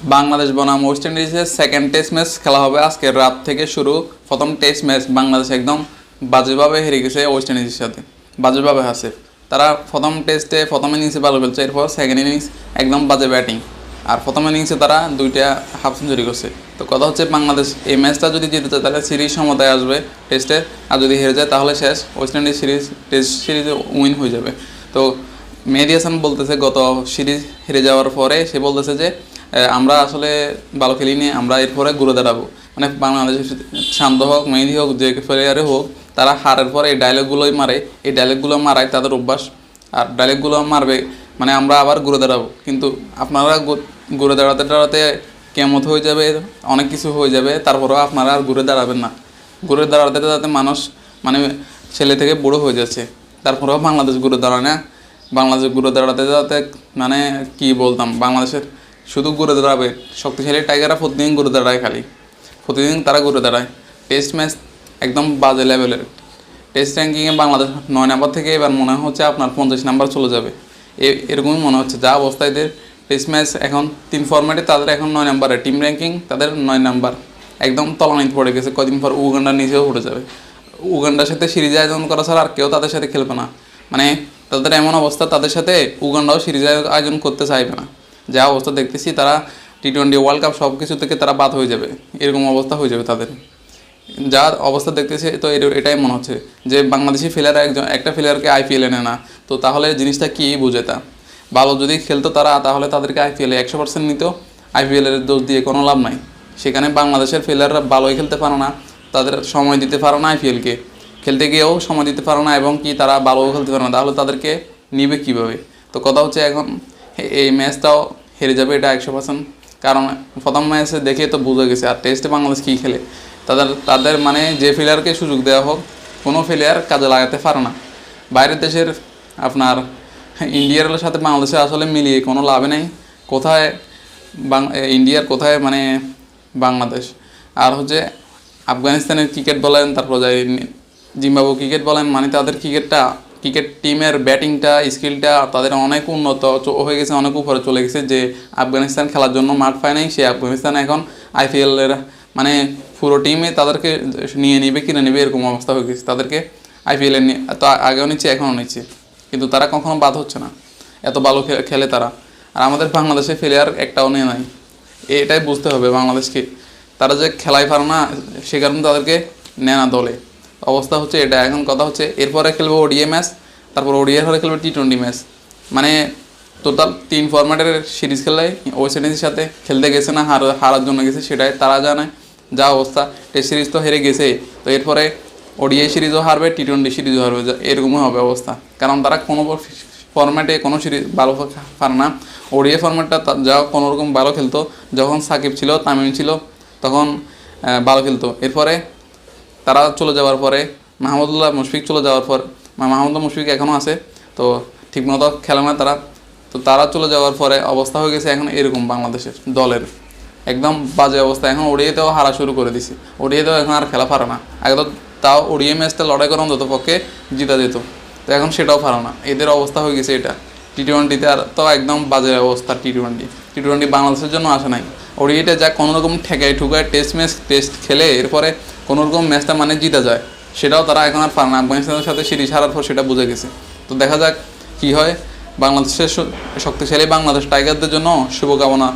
বাংলাদেশ বনাম ওয়েস্ট ইন্ডিজের second test match খেলা হবে আজকে রাত থেকে শুরু। প্রথম টেস্ট ম্যাচ বাংলাদেশ একদম বাজেভাবে হেরে গেছে ওয়েস্ট ইন্ডিজের সাথে, বাজেভাবে হাসে তারা। প্রথম টেস্টে প্রথম ইনিংসে ভালো খেলছে, এরপর সেকেন্ড ইনিংস একদম বাজে ব্যাটিং, আর প্রথম ইনিংসে তারা দুইটা হাফ সেঞ্চুরি করছে। তো কথা হচ্ছে বাংলাদেশ এই ম্যাচটা যদি জিতে যায় তাহলে সিরিজ সমতায় আসবে টেস্টে, আর যদি হেরে যায় তাহলে শেষ, ওয়েস্ট ইন্ডিজ সিরিজ টেস্ট সিরিজে উইন হয়ে যাবে। তো মেহেদী হাসান বলতেছে গত সিরিজ হেরে যাওয়ার পরে সে বলতেছে যে আমরা আসলে ভালো খেলিনি, আমরা এরপরে ঘুরে দাঁড়াবো। মানে বাংলাদেশের শান্ত হোক, মেহেদী হোক, যে প্লেয়ারে হোক, তারা হারের পরে এই ডায়লগগুলোই মারে, এই ডায়লগগুলো মারায় তাদের অভ্যাস। আর ডায়লগগুলো মারবে মানে আমরা আবার ঘুরে দাঁড়াবো, কিন্তু আপনারা ঘুরে দাঁড়াতে দাঁড়াতে কেমত হয়ে যাবে, অনেক কিছু হয়ে যাবে, তারপরেও আপনারা আর ঘুরে দাঁড়াবেন না। ঘুরে দাঁড়াতে দাঁড়াতে মানুষ মানে ছেলে থেকে বুড়ো হয়ে যাচ্ছে, তারপরেও বাংলাদেশ ঘুরে দাঁড়ায় না। বাংলাদেশ ঘুরে দাঁড়াতে দাঁড়াতে মানে কি বলতাম, বাংলাদেশের শুধু ঘুরে দাঁড়াবে। শক্তিশালী টাইগাররা প্রতিদিন ঘুরে দাঁড়ায়, খালি প্রতিদিন তারা ঘুরে দাঁড়ায়। টেস্ট ম্যাচ একদম বাজে লেভেলের। টেস্ট র্যাঙ্কিংয়ে বাংলাদেশ 9 নাম্বার থেকে এবার মনে হচ্ছে আপনার 50 নাম্বার চলে যাবে, এরকমই মনে হচ্ছে যা অবস্থা এদের। টেস্ট ম্যাচ এখন 3 ফরম্যাটে তাদের এখন 9 নাম্বারে, টিম র্যাঙ্কিং তাদের 9 নাম্বার, একদম তলানিতে পড়ে গেছে। কদিন পর উগান্ডার নিচেও উঠে যাবে। উগান্ডার সাথে সিরিজ আয়োজন করা ছাড়া আর কেউ তাদের সাথে খেলবে না। মানে তাদের এমন অবস্থা, তাদের সাথে উগান্ডাও সিরিজ আয়োজন করতে চাইবে না। যা অবস্থা দেখতেছি, তারা টি-20 ওয়ার্ল্ড কাপ সব কিছু থেকে তারা বাদ হয়ে যাবে, এরকম অবস্থা হয়ে যাবে তাদের। যা অবস্থা দেখতেছে তো এটাই মনে হচ্ছে যে বাংলাদেশি প্লেয়ার একটা প্লেয়ারকে আইপিএল এনে না, তো তাহলে জিনিসটা কী বুঝে তা। ভালো যদি খেলতো তারা, তাহলে তাদেরকে আইপিএলে 100% নিত। আইপিএলের দোষ দিয়ে কোনো লাভ নাই। সেখানে বাংলাদেশের প্লেয়াররা ভালোই খেলতে পারে না, তাদের সময় দিতে পারে না, আইপিএলকে খেলতে গিয়েও সময় দিতে পারে না, এবং কি তারা ভালোও খেলতে পারে না, তাহলে তাদেরকে নিবে কীভাবে। তো কথা হচ্ছে এখন এই ম্যাচটাও হেরে যাবে, এটা 100%। কারণ প্রথম ম্যাচে দেখে তো বোঝা গেছে। আর টেস্টে বাংলাদেশ কী খেলে, তাদের মানে যে প্লেয়ারকে সুযোগ দেওয়া হোক, কোনো প্লেয়ার কাজে লাগাতে পারে না। বাইরের দেশের আপনার ইন্ডিয়ার সাথে বাংলাদেশে আসলে মিলিয়ে কোনো লাভে নেই। কোথায় ইন্ডিয়ার, কোথায় মানে বাংলাদেশ। আর হচ্ছে আফগানিস্তানের ক্রিকেট বলেন, তারপর জিম্বাবুয়ে ক্রিকেট বলেন, মানে তাদের ক্রিকেট টিমের ব্যাটিংটা স্কিলটা তাদের অনেক উন্নত হয়ে গেছে, অনেক উপরে চলে গেছে। যে আফগানিস্তান খেলার জন্য মাঠ পায় নাই, সে আফগানিস্তান এখন আইপিএলের মানে পুরো টিমে তাদেরকে নিয়ে নিবে, কিনে নেবে, এরকম অবস্থা হয়ে গেছে। তাদেরকে আইপিএলে নিয়ে তো আগেও নিচ্ছে, এখনও নিচ্ছে, কিন্তু তারা কখনো বাদ হচ্ছে না, এত ভালো খেলে তারা। আর আমাদের বাংলাদেশে প্লেয়ার একটাও নিয়ে নাই, এটাই বুঝতে হবে বাংলাদেশকে। তারা যে খেলায় পারে না, সে কারণে তাদেরকে নেয় না দলে। অবস্থা হচ্ছে এটা। এখন কথা হচ্ছে এরপরে খেলবে ওডিআই ম্যাচ, তারপর ওডিআই হলে খেলবে টি-20 ম্যাচ। মানে টোটাল 3 ফরম্যাটের সিরিজ খেলায় ওয়েস্ট ইন্ডিজের সাথে খেলতে গেছে না, হারার জন্য গেছে, সেটাই তারা জানে। যা অবস্থা, টেস্ট সিরিজ তো হেরে গেছে, তো এরপরে ওডিআই সিরিজও হারবে, টি-20 সিরিজও হারবে, এরকমই হবে অবস্থা। কারণ তারা কোনো ফরম্যাটে কোনো সিরিজ ভালো পারে না। ওডিআই ফরম্যাটটা যা কোনোরকম ভালো খেলতো, যখন সাকিব ছিল, তামিম ছিল, তখন ভালো খেলতো। এরপরে তারা চলে যাওয়ার পরে, মাহমুদুল্লাহ মুশফিক চলে যাওয়ার পর, মাহমুদুল্লাহ মুশফিক এখনও আছে, তো ঠিকমতো খেলে না তারা। তো তারা চলে যাওয়ার পরে অবস্থা হয়ে গেছে এখন এরকম বাংলাদেশের দলের, একদম বাজে অবস্থা। এখন ওডিআইতেও হারা শুরু করে দিছে, ওডিআইতেও এখন আর খেলা পারে না। আগে তো তাও ওডিআই ম্যাচটা লড়াই করে অন্তত পক্ষে জিতা যেত, তো এখন সেটাও পারে না। এদের অবস্থা হয়ে গেছে এটা। টি-20তে আর তো একদম বাজে অবস্থা। টি-20 বাংলাদেশের জন্য আসে নাই। ওডিআইটা যা কোনোরকম ঠেকায় ঠুকায় টেস্ট খেলে এরপরে কোনোরকম ম্যাচটা মানে জিতা যায়, সেটাও তারা এখন আর পারে না। আফগানিস্তানের সাথে সিরিজ হারার পর সেটা বুঝে গেছে। তো দেখা যাক কী হয়। বাংলাদেশের শক্তিশালী বাংলাদেশ টাইগারদের জন্য শুভকামনা।